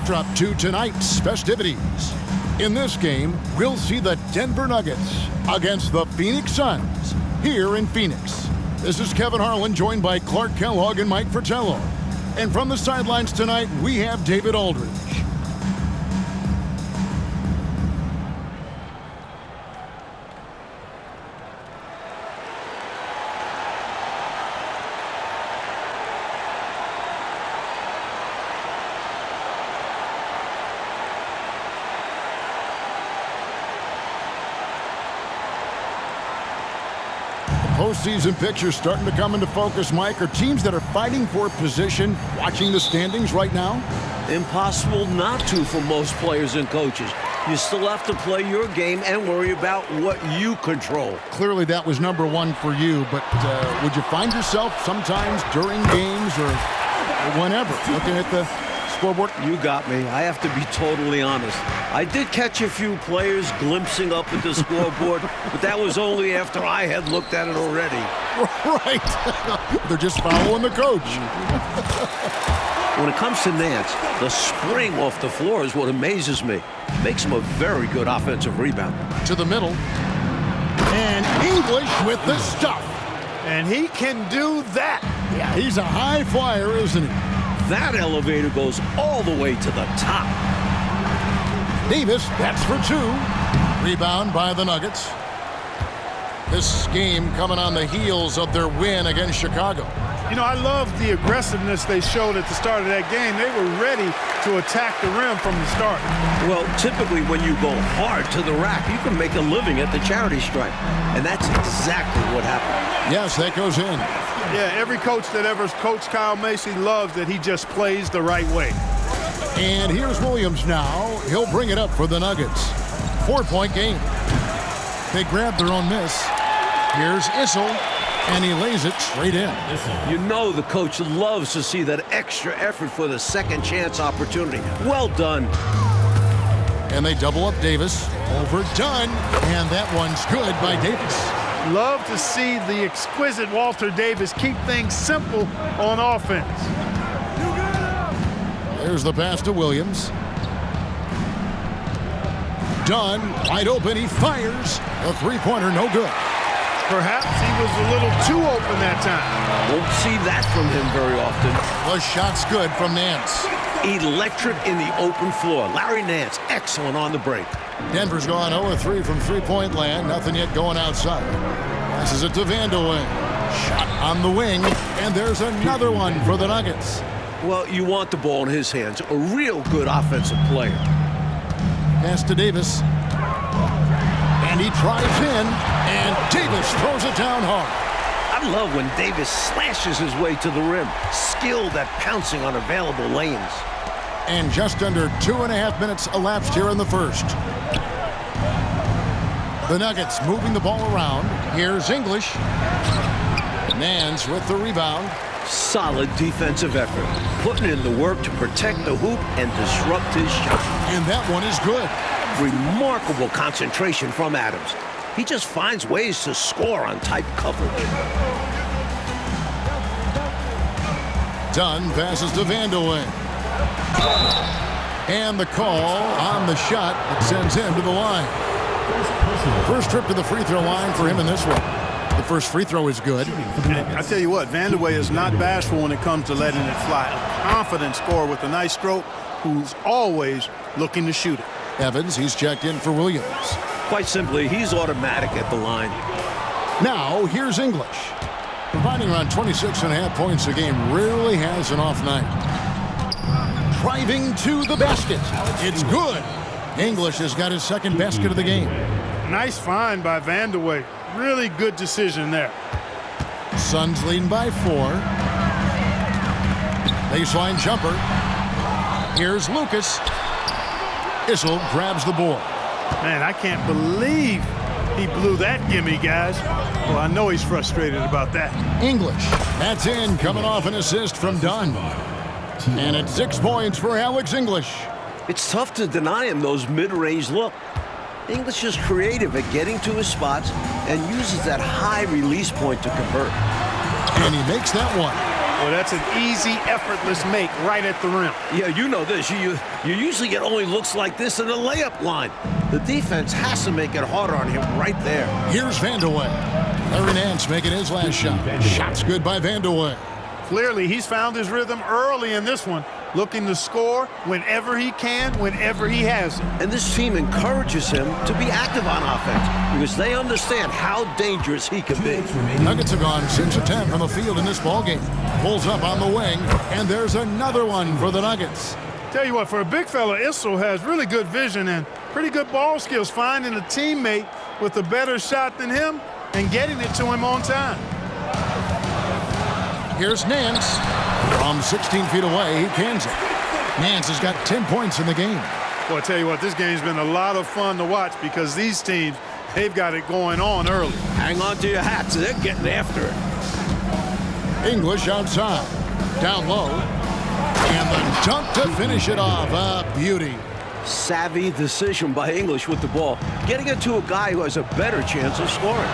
backdrop to tonight's festivities. In this game, we'll see the Denver Nuggets against the Phoenix Suns here in Phoenix. This is Kevin Harlan, joined by Clark Kellogg and Mike Fratello. And from the sidelines tonight, we have David Aldridge. Postseason pictures starting to come into focus, Mike. Are teams that are fighting for position watching the standings right now? Impossible not to for most players and coaches. You still have to play your game and worry about what you control. Clearly that was number one for you, but would you find yourself sometimes during games or whenever looking at the scoreboard? You got me. I have to be totally honest. I did catch a few players glimpsing up at the scoreboard, but that was only after I had looked at it already. Right. They're just following the coach. When it comes to Nance, the spring off the floor is what amazes me. Makes him a very good offensive rebounder. To the middle. And English with the stuff. And he can do that. Yeah, he's a high flyer, isn't he? That elevator goes all the way to the top. Davis, that's for two. Rebound by the Nuggets. This game coming on the heels of their win against Chicago. You know, I love the aggressiveness they showed at the start of that game. They were ready to attack the rim from the start. Well, typically when you go hard to the rack, you can make a living at the charity stripe. And that's exactly what happened. Yes, that goes in. Yeah, every coach that ever coached Kyle Macy loves that he just plays the right way. And here's Williams now. He'll bring it up for the Nuggets. 4-point game. They grab their own miss. Here's Issel, and he lays it straight in. You know the coach loves to see that extra effort for the second chance opportunity. Well done. And they double up Davis. Overdone. And that one's good by Davis. Love to see the exquisite Walter Davis keep things simple on offense. There's the pass to Williams. Dunn, wide open, he fires. A three-pointer, no good. Perhaps he was a little too open that time. Won't see that from him very often. The shot's good from Nance. Electric in the open floor. Larry Nance, excellent on the break. Denver's gone 0-3 from three-point land. Nothing yet going outside. Passes it to Vandeweghe. Shot on the wing, and there's another one for the Nuggets. Well, you want the ball in his hands. A real good offensive player. Pass to Davis. And he drives in, and Davis throws it down hard. I love when Davis slashes his way to the rim. Skilled at pouncing on available lanes. And just under 2.5 minutes elapsed here in the first. The Nuggets moving the ball around. Here's English. Nance with the rebound. Solid defensive effort. Putting in the work to protect the hoop and disrupt his shot. And that one is good. Remarkable concentration from Adams. He just finds ways to score on tight coverage. Dunn passes to Vandeweghe. And the call on the shot that sends him to the line. First trip to the free throw line for him in this one. The first free throw is good. I tell you what, Vandeweghe is not bashful when it comes to letting it fly. A confident scorer with a nice stroke who's always looking to shoot it. Evans, he's checked in for Williams. Quite simply, he's automatic at the line. Now, here's English. Providing around 26.5 points a game, rarely has an off night. Driving to the basket. It's good. English has got his second basket of the game. Nice find by Vandeweghe. Really good decision there. Suns leading by 4. Baseline jumper. Here's Lucas. Issel grabs the board. Man, I can't believe he blew that gimme, guys. Well, I know he's frustrated about that. English. That's in, coming off an assist from Dunn. And it's 6 points for Alex English. It's tough to deny him those mid-range look. English is creative at getting to his spots and uses that high release point to convert. And he makes that one. Well, that's an easy, effortless make right at the rim. Yeah, you know this. You usually get only looks like this in the layup line. The defense has to make it harder on him right there. Here's Vandeweghe. Larry Nance making his last shot. Shot's good by Vandeweghe. Clearly, he's found his rhythm early in this one, looking to score whenever he can, whenever he has it. And this team encourages him to be active on offense because they understand how dangerous he can be. Nuggets have gone 6 of 10 from the field in this ballgame. Pulls up on the wing, and there's another one for the Nuggets. Tell you what, for a big fella, Issel has really good vision and pretty good ball skills, finding a teammate with a better shot than him and getting it to him on time. Here's Nance. From 16 feet away, he cans it. Nance has got 10 points in the game. Well, I tell you what, this game's been a lot of fun to watch because these teams, they've got it going on early. Hang on to your hats. They're getting after it. English outside. Down low. And the dunk to finish it off. A beauty. Savvy decision by English with the ball, getting it to a guy who has a better chance of scoring.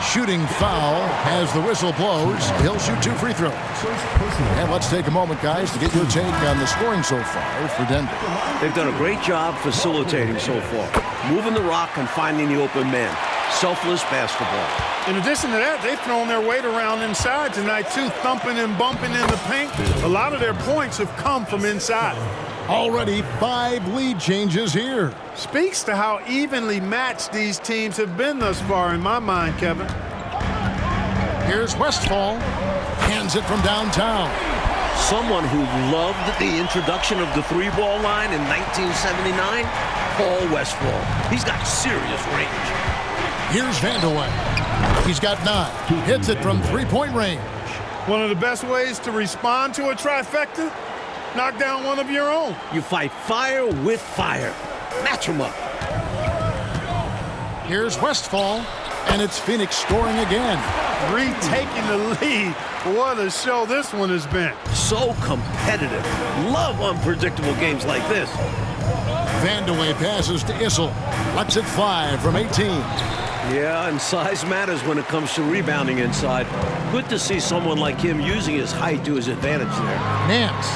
Shooting foul as the whistle blows. He'll shoot 2 free throws. And let's take a moment, guys, to get your take on the scoring so far for Denver. They've done a great job facilitating so far, moving the rock and finding the open man. Selfless basketball. In addition to that, they've thrown their weight around inside tonight, too, thumping and bumping in the paint. A lot of their points have come from inside. Already 5 lead changes here. Speaks to how evenly matched these teams have been thus far, in my mind, Kevin. Here's Westphal. Hands it from downtown. Someone who loved the introduction of the 3-ball line in 1979, Paul Westphal. He's got serious range. Here's Vandeweghe. He's got 9. Hits it from 3-point range. One of the best ways to respond to a trifecta? Knock down one of your own. You fight fire with fire. Match them up. Here's Westphal, and it's Phoenix scoring again. Retaking the lead. What a show this one has been. So competitive. Love unpredictable games like this. Vandeweghe passes to Issel. Lets it fly from 18. Yeah, and size matters when it comes to rebounding inside. Good to see someone like him using his height to his advantage there. Nance.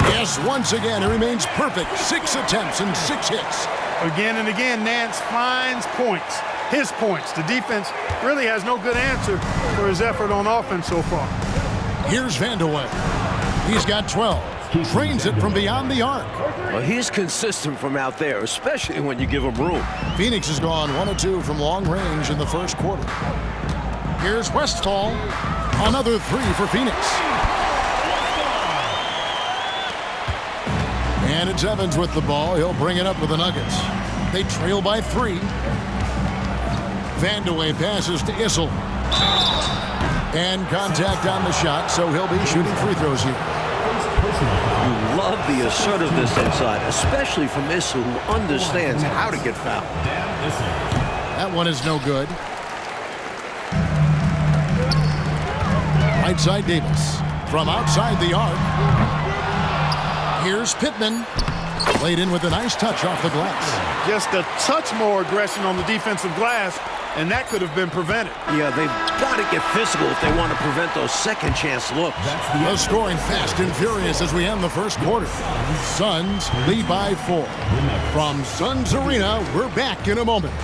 Yes, once again, he remains perfect. 6 attempts and 6 hits. Again and again, Nance finds points. His points. The defense really has no good answer for his effort on offense so far. Here's Vandeweghe. He's got 12. Trains it from beyond the arc. Well, he's consistent from out there, especially when you give him room. Phoenix has gone 1 of 2 from long range in the first quarter. Here's Westphal. Another 3 for Phoenix. And it's Evans with the ball. He'll bring it up with the Nuggets. They trail by 3. Vandeweghe passes to Issel. And contact on the shot, so he'll be shooting free throws here. You love the assertiveness inside, especially from Issel, who understands how to get fouled. That one is no good. Right side Davis. From outside the arc. Here's Pittman. Played in with a nice touch off the glass. Just a touch more aggression on the defensive glass, and that could have been prevented. Yeah, they've got to get physical if they want to prevent those second chance looks. The scoring fast and furious as we end the first quarter. Suns lead by 4. From Suns Arena, we're back in a moment.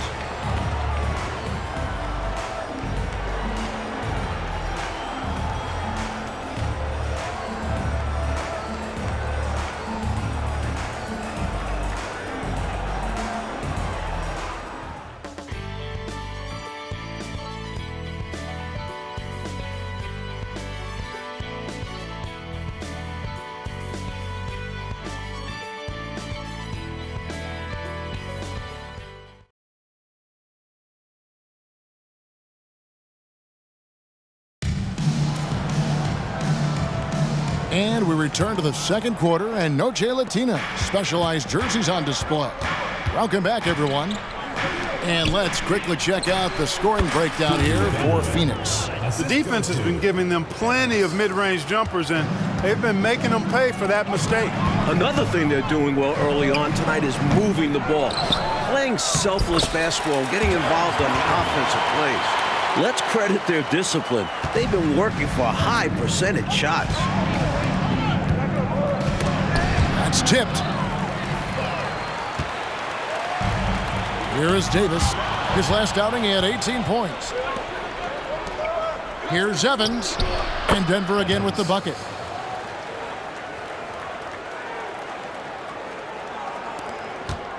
And we return to the second quarter, and Noche Latina specialized jerseys on display. Welcome back, everyone. And let's quickly check out the scoring breakdown here for Phoenix. The defense has been giving them plenty of mid-range jumpers, and they've been making them pay for that mistake. Another thing they're doing well early on tonight is moving the ball. Playing selfless basketball, getting involved on the offensive plays. Let's credit their discipline. They've been working for high percentage shots. That's tipped. Here is Davis. His last outing, he had 18 points. Here's Evans. And Denver again with the bucket.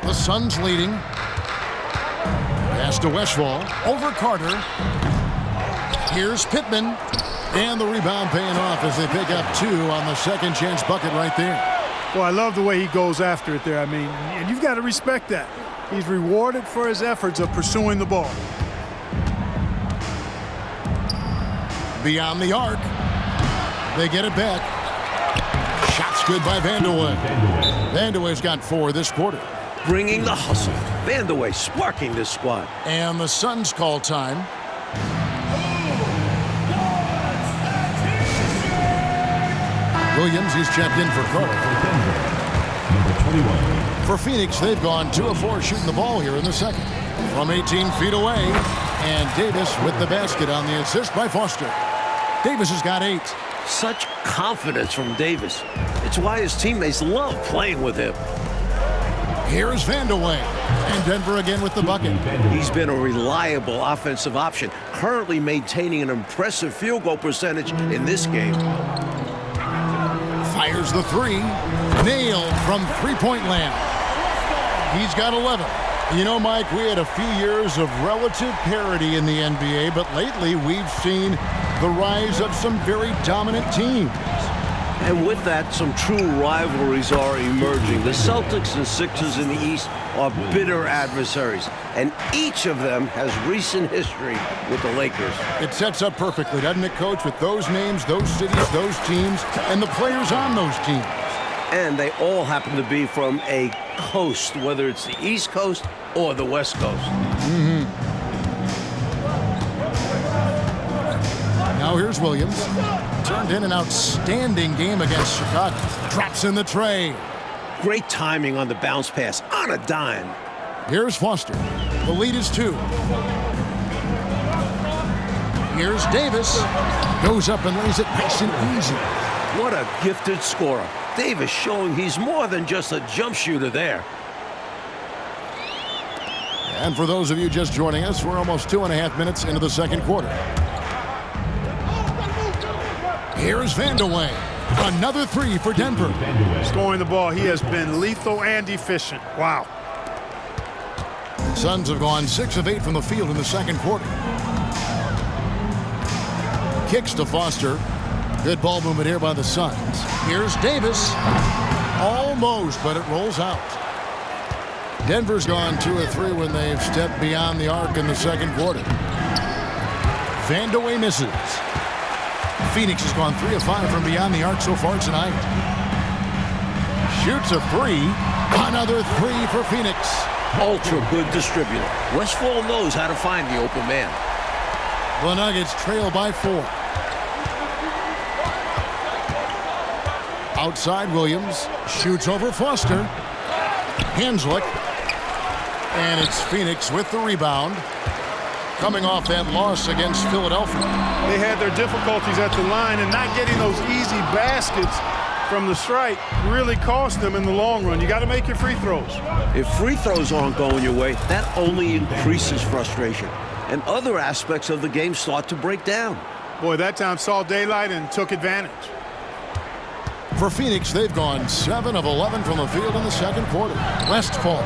The Suns leading. Pass to Westphal. Over Carter. Here's Pittman. And the rebound paying off as they pick up 2 on the second chance bucket right there. Well, I love the way he goes after it there. I mean, and you've got to respect that. He's rewarded for his efforts of pursuing the ball. Beyond the arc. They get it back. Shots good by Vandeweghe. Vandeweghe's got 4 this quarter. Bringing the hustle. Vandeweghe sparking this squad. And the Suns call time. Williams, he's checked in for Carter. Number 21. For Phoenix, they've gone 2 of 4 shooting the ball here in the second. From 18 feet away. And Davis with the basket on the assist by Foster. Davis has got 8. Such confidence from Davis. It's why his teammates love playing with him. Here's Vandeweghe. And Denver again with the bucket. He's been a reliable offensive option, currently maintaining an impressive field goal percentage in this game. Fires the 3. Nailed from three-point land. He's got 11. You know, Mike, we had a few years of relative parity in the NBA, but lately we've seen the rise of some very dominant teams. And with that, some true rivalries are emerging. The Celtics and Sixers in the East are bitter adversaries, and each of them has recent history with the Lakers. It sets up perfectly, doesn't it, Coach, with those names, those cities, those teams, and the players on those teams. And they all happen to be from a coast, whether it's the East Coast or the West Coast. Now here's Williams. Turned in an outstanding game against Chicago. Drops in the tray. Great timing on the bounce pass on a dime. Here's Foster. The lead is 2. Here's Davis. Goes up and lays it nice and easy. What a gifted scorer. Davis showing he's more than just a jump shooter there. And for those of you just joining us, we're almost 2.5 minutes into the second quarter. Here's Vandeweghe. Another 3 for Denver. Scoring the ball, he has been lethal and efficient. Wow. Suns have gone 6 of 8 from the field in the second quarter. Kicks to Foster. Good ball movement here by the Suns. Here's Davis. Almost, but it rolls out. Denver's gone 2 of 3 when they've stepped beyond the arc in the second quarter. Vandeweghe misses. Phoenix has gone 3 of 5 from beyond the arc so far tonight. Shoots a 3. Another 3 for Phoenix. Ultra good distributor. Westphal knows how to find the open man. The Nuggets trail by 4. Outside Williams. Shoots over Foster. Hanslick. And it's Phoenix with the rebound. Coming off that loss against Philadelphia. They had their difficulties at the line, and not getting those easy baskets from the strike really cost them in the long run. You got to make your free throws. If free throws aren't going your way, that only increases frustration. And other aspects of the game start to break down. Boy, that time saw daylight and took advantage. For Phoenix, they've gone 7 of 11 from the field in the second quarter. Westphal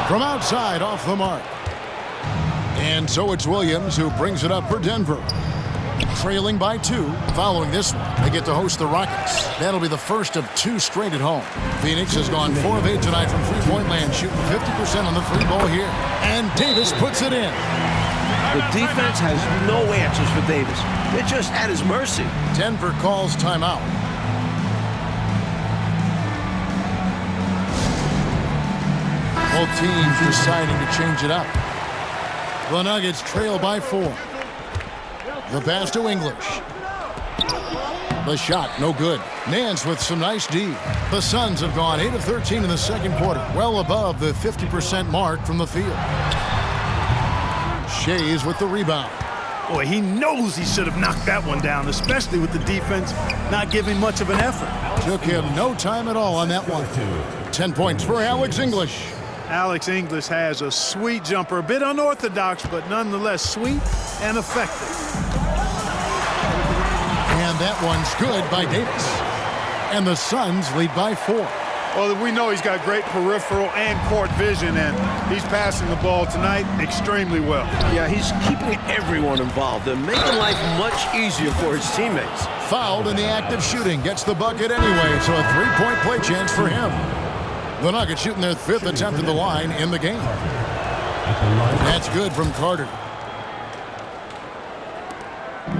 from outside off the mark. And so it's Williams who brings it up for Denver. Trailing by 2. Following this one, they get to host the Rockets. That'll be the first of 2 straight at home. Phoenix has gone 4 of 8 tonight from three-point land, shooting 50% on the free ball here. And Davis puts it in. The defense has no answers for Davis. They're just at his mercy. Denver calls timeout. Both teams deciding to change it up. The Nuggets trail by 4. The pass to English. The shot, no good. Nance with some nice D. The Suns have gone 8 of 13 in the second quarter, well above the 50% mark from the field. Shays with the rebound. Boy, he knows he should have knocked that one down, especially with the defense not giving much of an effort. Took him no time at all on that one. 10 points for Alex English. Alex English has a sweet jumper, a bit unorthodox, but nonetheless sweet and effective. And that one's good by Davis. And the Suns lead by 4. Well, we know he's got great peripheral and court vision, and he's passing the ball tonight extremely well. Yeah, he's keeping everyone involved and making life much easier for his teammates. Fouled in the act of shooting. Gets the bucket anyway, so a 3-point play chance for him. The Nuggets shooting their 5th attempt at the line in the game. That's good from Carter.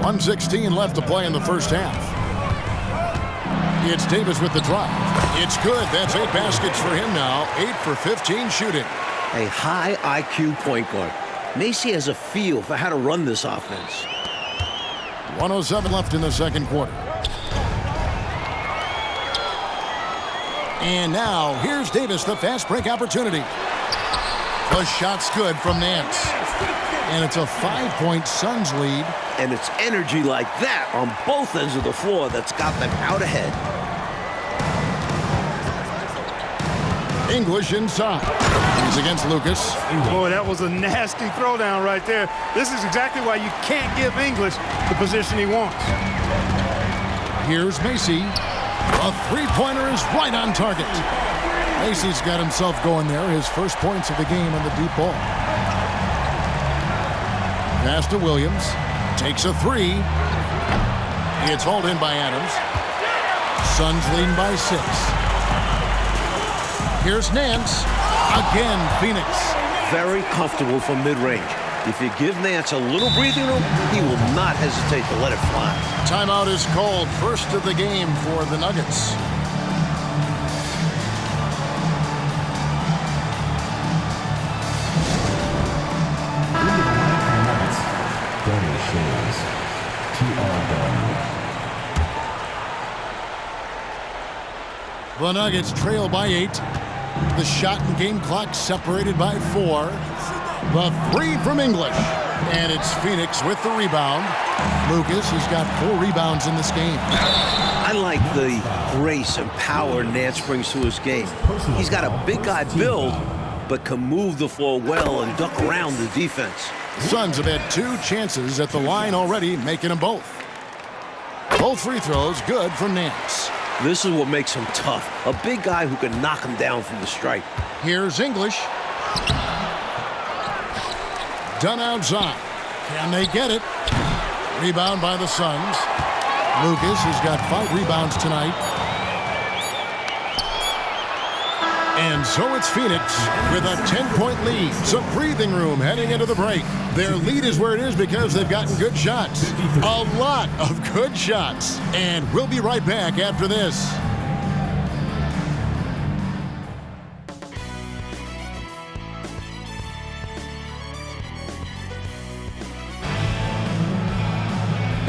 1:16 left to play in the first half. It's Davis with the drive. It's good. That's 8 baskets for him now. 8 for 15 shooting. A high IQ point guard. Macy has a feel for how to run this offense. 1:07 left in the second quarter. And now, here's Davis, the fast break opportunity. The shot's good from Nance. And it's a 5-point Suns lead. And it's energy like that on both ends of the floor that's got them out ahead. English inside. He's against Lucas. Boy, that was a nasty throwdown right there. This is exactly why you can't give English the position he wants. Here's Macy. A three-pointer is right on target. Macy's got himself going there. His first points of the game on the deep ball. Pass to Williams. Takes a 3. It's hauled in by Adams. Suns leading by 6. Here's Nance. Again, Phoenix. Very comfortable from mid-range. If you give Nance a little breathing room, he will not hesitate to let it fly. Timeout is called. First of the game for the Nuggets. The Nuggets trail by 8. The shot and game clock separated by 4. The 3 from English. And it's Phoenix with the rebound. Lucas has got 4 rebounds in this game. I like the grace and power Nance brings to his game. He's got a big guy build, but can move the floor well and duck around the defense. Suns have had 2 chances at the line already, making them both. Both free throws good from Nance. This is what makes him tough. A big guy who can knock him down from the stripe. Here's English. Done outside. Can they get it? Rebound by the Suns. Lucas has got 5 rebounds tonight. And so it's Phoenix with a 10-point lead. Some breathing room heading into the break. Their lead is where it is because they've gotten good shots. A lot of good shots. And we'll be right back after this.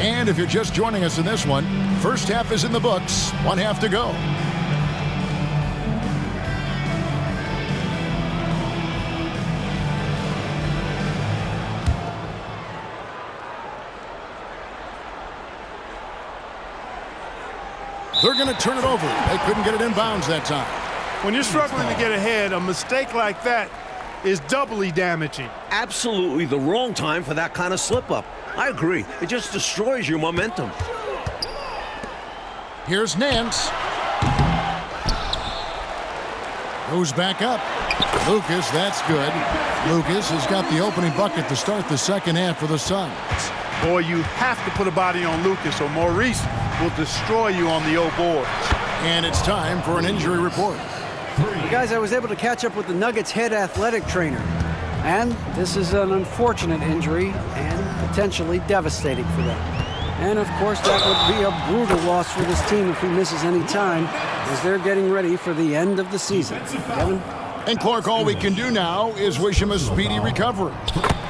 And if you're just joining us in this one, first half is in the books. 1 half to go. They're going to turn it over. They couldn't get it inbounds that time. When you're struggling to get ahead, a mistake like that is doubly damaging. Absolutely the wrong time for that kind of slip-up. I agree. It just destroys your momentum. Here's Nance. Goes back up. Lucas, that's good. Lucas has got the opening bucket to start the second half for the Suns. Boy, you have to put a body on Lucas or Maurice will destroy you on the O boards. And it's time for an injury report. Guys, I was able to catch up with the Nuggets head athletic trainer. And this is an unfortunate injury and potentially devastating for them. And of course, that would be a brutal loss for this team if he misses any time as they're getting ready for the end of the season. Kevin? And Clark, all we can do now is wish him a speedy recovery.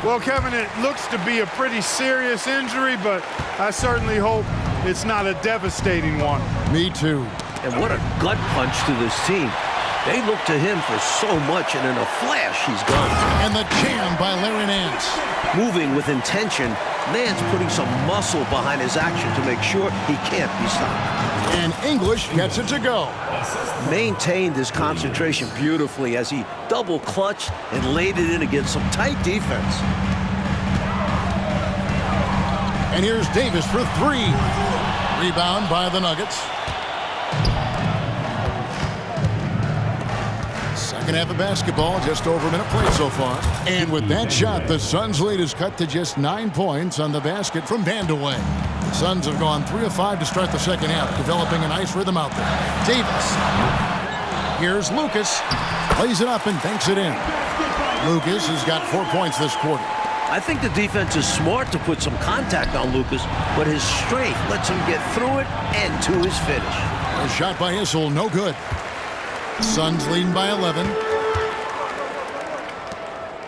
Well, Kevin, it looks to be a pretty serious injury, but I certainly hope it's not a devastating one. Me too. And what a gut punch to this team. They look to him for so much, and in a flash, he's gone. And the jam by Larry Nance. Moving with intention, Nance putting some muscle behind his action to make sure he can't be stopped. And English gets it to go. Maintained his concentration beautifully as he double clutched and laid it in against some tight defense. And here's Davis for three. Rebound by the Nuggets. Second half of basketball, just over a minute played so far. And with that shot, the Suns' lead is cut to just 9 points on the basket from Vandeweghe. The Suns have gone 3 of 5 to start the second half, developing a nice rhythm out there. Davis. Here's Lucas. Plays it up and banks it in. Lucas has got 4 points this quarter. I think the defense is smart to put some contact on Lucas, but his strength lets him get through it and to his finish. A shot by Issel, no good. Suns leading by 11.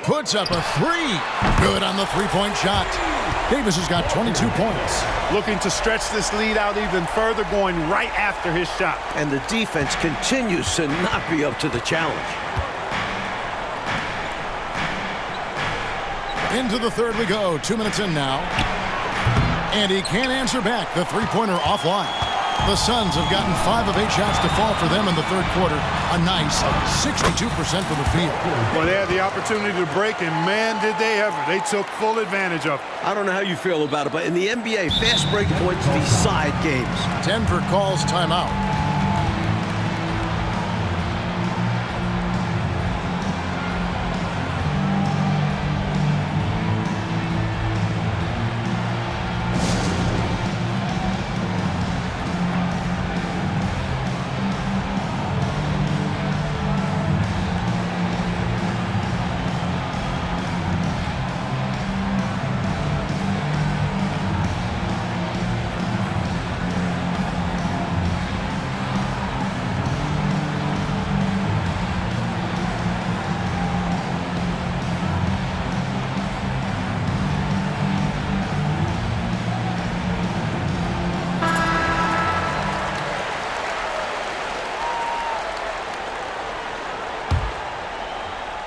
Puts up a three. Good on the three-point shot. Davis has got 22 points. Looking to stretch this lead out even further, going right after his shot. And the defense continues to not be up to the challenge. Into the third we go. 2 minutes in now. And he can't answer back. The three-pointer offline. The Suns have gotten 5 of 8 shots to fall for them in the third quarter. A nice 62% from the field. Well, they had the opportunity to break, and man, did they ever. They took full advantage of it. I don't know how you feel about it, but in the NBA, fast break points decide games. Denver calls timeout.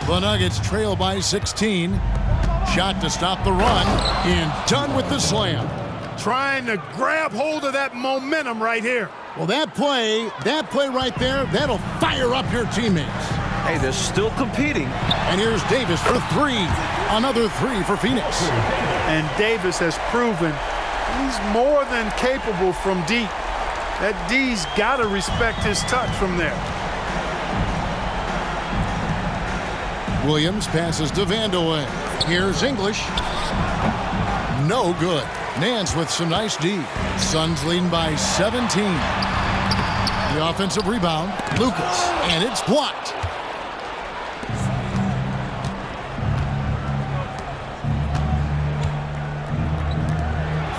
The Nuggets trail by 16. Shot to stop the run. And done with the slam. Trying to grab hold of that momentum right here. Well, that play right there, that'll fire up your teammates. Hey, they're still competing. And here's Davis for three. Another three for Phoenix. And Davis has proven he's more than capable from deep. That D's got to respect his touch from there. Williams passes to Vandeweghe. Here's English. No good. Nance with some nice D. Suns leading by 17. The offensive rebound, Lucas, and it's blocked.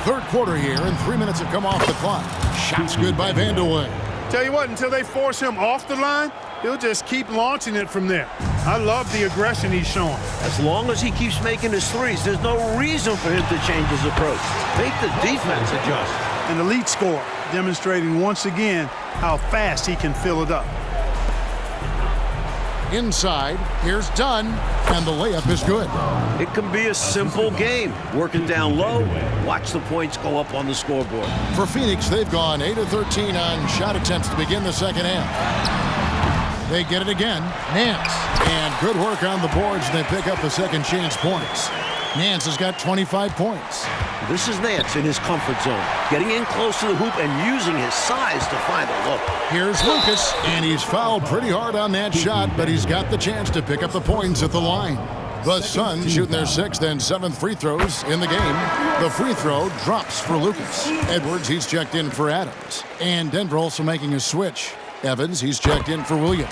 Third quarter here, and 3 minutes have come off the clock. Shots good by Vandeweghe. Tell you what, until they force him off the line, he'll just keep launching it from there. I love the aggression he's showing. As long as he keeps making his threes, there's no reason for him to change his approach. Make the defense adjust. An elite scorer, demonstrating once again how fast he can fill it up. Inside, here's Dunn, and the layup is good. It can be a simple game. Working down low, watch the points go up on the scoreboard. For Phoenix, they've gone 8 of 13 on shot attempts to begin the second half. They get it again. Nance. And good work on the boards, and they pick up the second chance points. Nance has got 25 points. This is Nance in his comfort zone, getting in close to the hoop and using his size to find a look. Here's Lucas, and he's fouled pretty hard on that shot, but he's got the chance to pick up the points at the line. The Suns shooting their 6th and 7th free throws in the game. The free throw drops for Lucas. Edwards, he's checked in for Adams. And Denver also making a switch. Evans, he's checked in for Williams.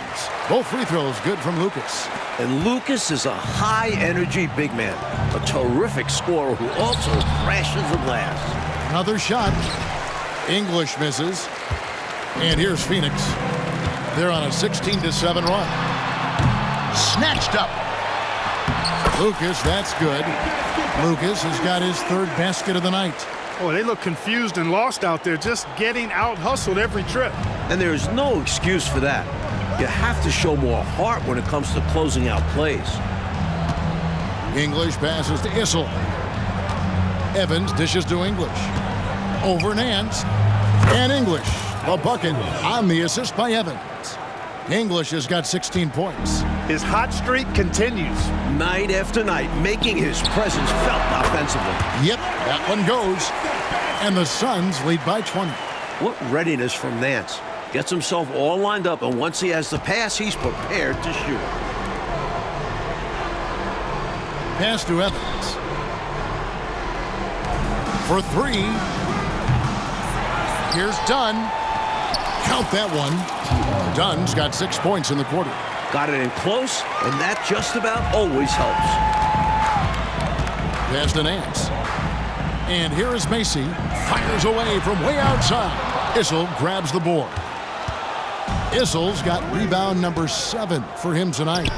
Both free throws good from Lucas. And Lucas is a high-energy big man, a terrific scorer who also crashes the glass. Another shot. English misses. And here's Phoenix. They're on a 16-7 run. Snatched up. Lucas, that's good. Lucas has got his 3rd basket of the night. Oh, they look confused and lost out there, just getting out-hustled every trip. And there's no excuse for that. You have to show more heart when it comes to closing out plays. English passes to Issel. Evans dishes to English. Over Nance. And English, the bucket on the assist by Evans. English has got 16 points. His hot streak continues. Night after night, making his presence felt offensively. Yep, that one goes. And the Suns lead by 20. What readiness from Nance. Gets himself all lined up, and once he has the pass, he's prepared to shoot. Pass to Evans. For three. Here's Dunn. Count that one. Dunn's got 6 points in the quarter. Got it in close, and that just about always helps. Pass to Nance. And here is Macy. Fires away from way outside. Issel grabs the board. Issel's got rebound number 7 for him tonight.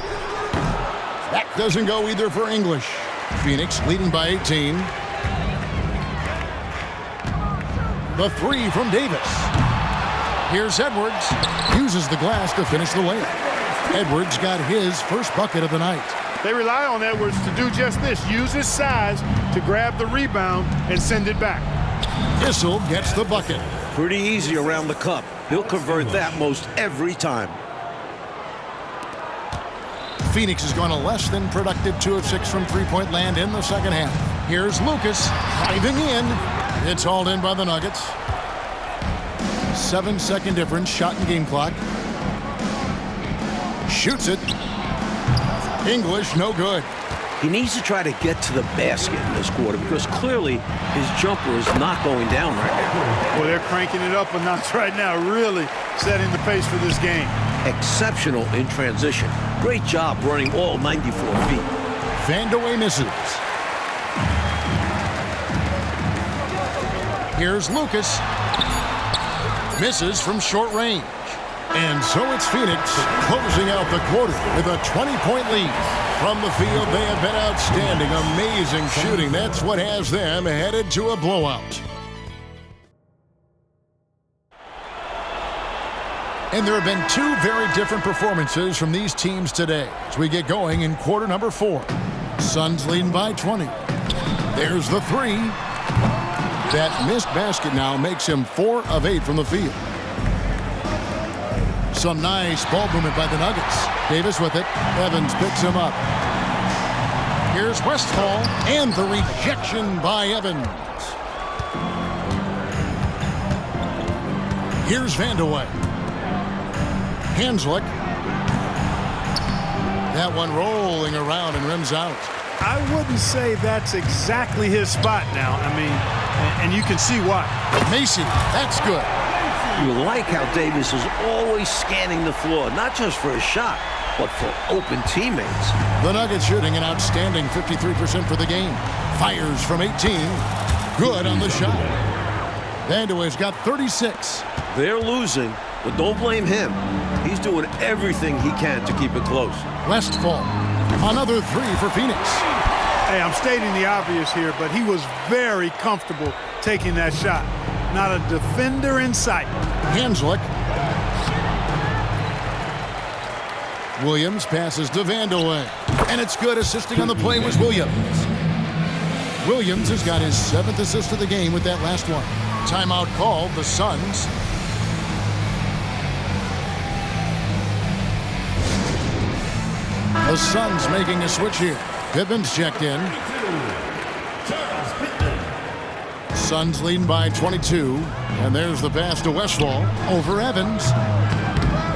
That doesn't go either for English. Phoenix leading by 18. The three from Davis. Here's Edwards. Uses the glass to finish the layup. Edwards got his first bucket of the night. They rely on Edwards to do just this. Use his size to grab the rebound and send it back. Issel gets the bucket. Pretty easy around the cup. He'll convert that most every time. Phoenix has gone a less than productive 2 of 6 from three-point land in the second half. Here's Lucas driving in. It's hauled in by the Nuggets. 7-second difference, shot and game clock. Shoots it. English, no good. He needs to try to get to the basket in this quarter because clearly his jumper is not going down right now. Well, they're cranking it up a notch right now, really setting the pace for this game. Exceptional in transition. Great job running all 94 feet. Vandeweghe misses. Here's Lucas. Misses from short range. And so it's Phoenix closing out the quarter with a 20-point lead. From the field, they have been outstanding. Amazing shooting. That's what has them headed to a blowout. And there have been 2 very different performances from these teams today as we get going in quarter number 4. Suns leading by 20. There's the three. That missed basket now makes him 4 of 8 from the field. Some nice ball movement by the Nuggets. Davis with it. Evans picks him up. Here's Westphal, and the rejection by Evans. Here's Vandeweghe. Hanslick. That one rolling around and rims out. I wouldn't say that's exactly his spot now. I mean, and you can see why. Macy, that's good. You like how Davis is always scanning the floor, not just for a shot, but for open teammates. The Nuggets shooting an outstanding 53% for the game. Fires from 18. Good on the shot. Vandeweghe's got 36. They're losing, but don't blame him. He's doing everything he can to keep it close. Westphal. Another 3 for Phoenix. Hey, I'm stating the obvious here, but he was very comfortable taking that shot. Not a defender in sight. Hanslick. Williams passes to Vandeweghe. And it's good. Assisting on the play was Williams. Williams has got his 7th assist of the game with that last one. Timeout called, the Suns. The Suns making a switch here. Pippen's checked in. Suns leading by 22. And there's the pass to Westphal over Evans.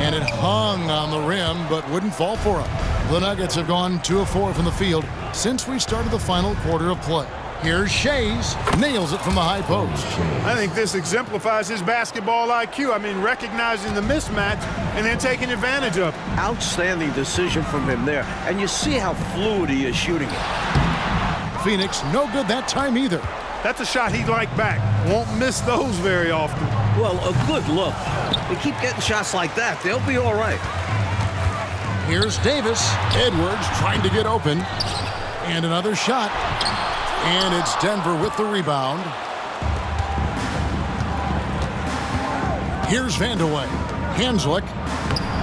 And it hung on the rim, but wouldn't fall for him. The Nuggets have gone 2 of 4 from the field since we started the final quarter of play. Here's Shays. Nails it from the high post. I think this exemplifies his basketball IQ. I mean, recognizing the mismatch and then taking advantage of it. Outstanding decision from him there. And you see how fluid he is shooting it. Phoenix, no good that time either. That's a shot he'd like back. Won't miss those very often. Well, a good look. They keep getting shots like that. They'll be all right. Here's Davis. Edwards trying to get open. And another shot. And it's Denver with the rebound. Here's Vandeweghe. Hanslick.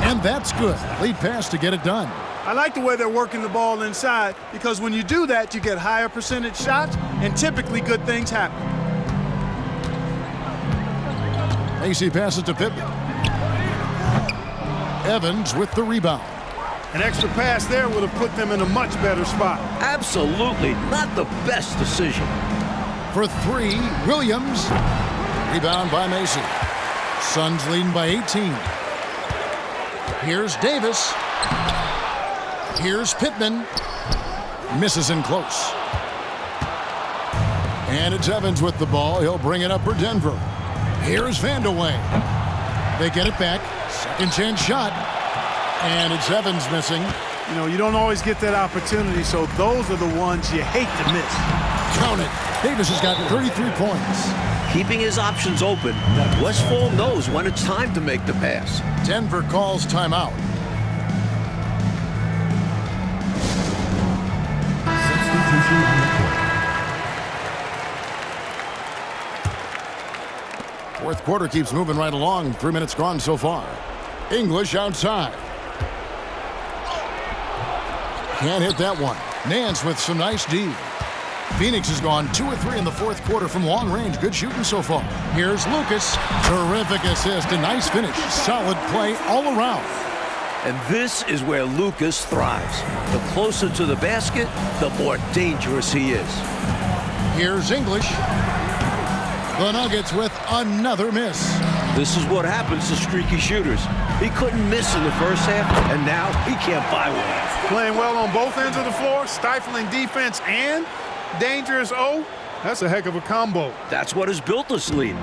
And that's good. Lead pass to get it done. I like the way they're working the ball inside because when you do that, you get higher percentage shots and typically good things happen. Macy passes to Pittman. Evans with the rebound. An extra pass there would have put them in a much better spot. Absolutely not the best decision. For three, Williams. Rebound by Macy. Suns leading by 18. Here's Davis. Here's Pittman. Misses in close. And it's Evans with the ball. He'll bring it up for Denver. Here's Vandeweghe. They get it back. Second chance shot. And it's Evans missing. You know, you don't always get that opportunity, so those are the ones you hate to miss. Count it. Davis has got 33 points. Keeping his options open, Westfall knows when it's time to make the pass. Denver calls timeout. Substitution on the court. Fourth quarter keeps moving right along. 3 minutes gone so far. English outside. Can't hit that one. Nance with some nice D. Phoenix has gone 2 of 3 in the fourth quarter from long range. Good shooting so far. Here's Lucas. Terrific assist. A nice finish. Solid play all around. And this is where Lucas thrives. The closer to the basket, the more dangerous he is. Here's English. The Nuggets with another miss. This is what happens to streaky shooters. He couldn't miss in the first half, and now he can't buy one. Playing well on both ends of the floor, stifling defense and dangerous O. That's a heck of a combo. That's what has built this lead.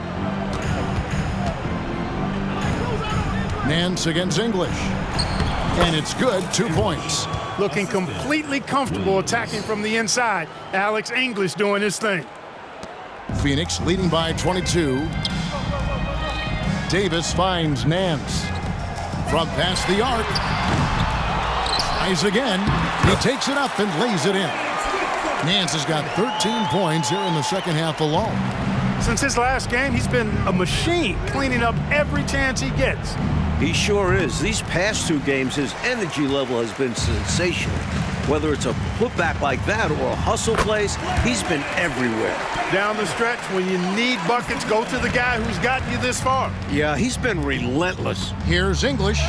Nance against English. And it's good, 2 points. Looking completely comfortable attacking from the inside. Alex English doing his thing. Phoenix leading by 22. Davis finds Nance. From past the arc. Tries again. He takes it up and lays it in. Nance has got 13 points here in the second half alone. Since his last game, he's been a machine, cleaning up every chance he gets. He sure is. These past 2 games, his energy level has been sensational. Whether it's a putback like that or a hustle plays, he's been everywhere. Down the stretch, when you need buckets, go to the guy who's gotten you this far. Yeah, he's been relentless. Here's English.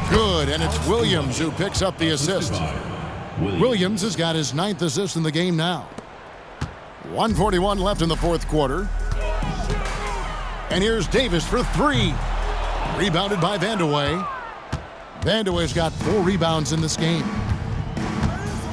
Good, and it's Williams who picks up the assist. Williams has got his 9th assist in the game now. 1:41 left in the fourth quarter. And here's Davis for 3. Rebounded by Vandeweghe. Vandeweghe's got 4 rebounds in this game.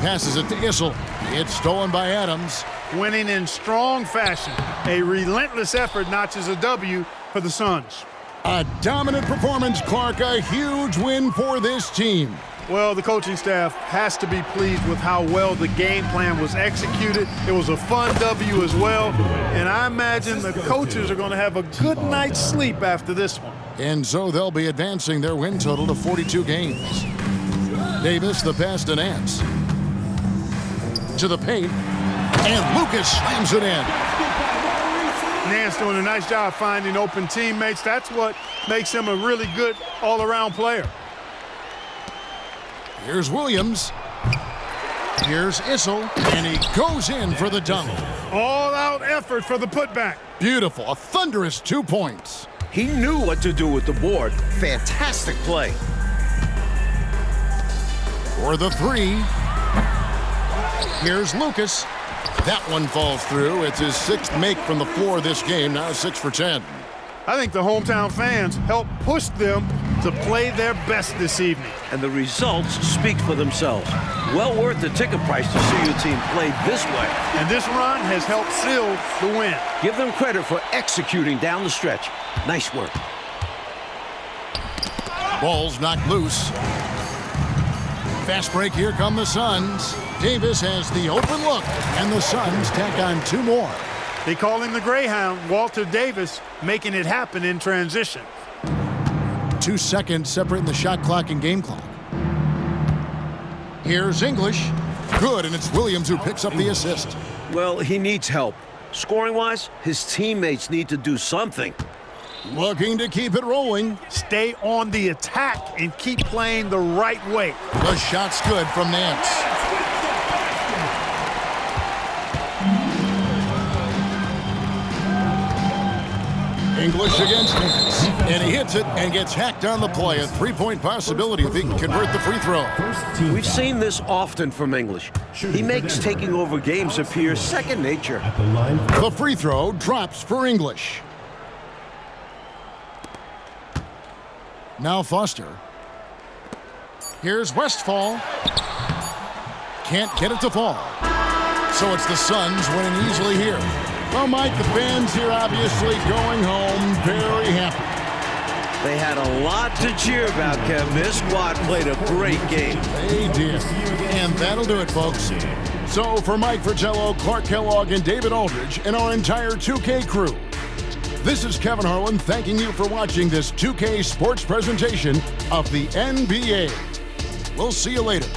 Passes it to Issel. It's stolen by Adams. Winning in strong fashion. A relentless effort notches a W for the Suns. A dominant performance, Clark. A huge win for this team. Well, the coaching staff has to be pleased with how well the game plan was executed. It was a fun W as well. And I imagine the coaches are going to have a good night's sleep after this one. And so they'll be advancing their win total to 42 games. Davis, the pass to Nance. To the paint. And Lucas slams it in. Nance doing a nice job finding open teammates. That's what makes him a really good all-around player. Here's Williams. Here's Issel. And he goes in for the dunk. All-out effort for the putback. Beautiful. A thunderous 2 points. He knew what to do with the board. Fantastic play. For the 3. Here's Lucas. That one falls through. It's his 6th make from the floor this game. Now 6 for 10. I think the hometown fans helped push them to play their best this evening. And the results speak for themselves. Well worth the ticket price to see your team play this way. And this run has helped seal the win. Give them credit for executing down the stretch. Nice work. Ball's knocked loose. Fast break, here come the Suns. Davis has the open look, and the Suns tack on 2 more. They call him the Greyhound, Walter Davis, making it happen in transition. 2 seconds separating the shot clock and game clock. Here's English. Good, and it's Williams who picks up the assist. Well, he needs help. Scoring-wise, his teammates need to do something. Looking to keep it rolling. Stay on the attack and keep playing the right way. The shot's good from Nance. English against Nance. And he hits it and gets hacked on the play. A three-point possibility if he can convert the free throw. We've seen this often from English. He makes taking over games appear second nature. The free throw drops for English. Now Foster. Here's Westphal. Can't get it to fall. So it's the Suns winning easily here. Well, Mike, the fans here obviously going home very happy. They had a lot to cheer about, Kev. This squad played a great game. They did. And that'll do it, folks. So for Mike Fratello, Clark Kellogg, and David Aldridge, and our entire 2K crew, this is Kevin Harlan thanking you for watching this 2K sports presentation of the NBA. We'll see you later.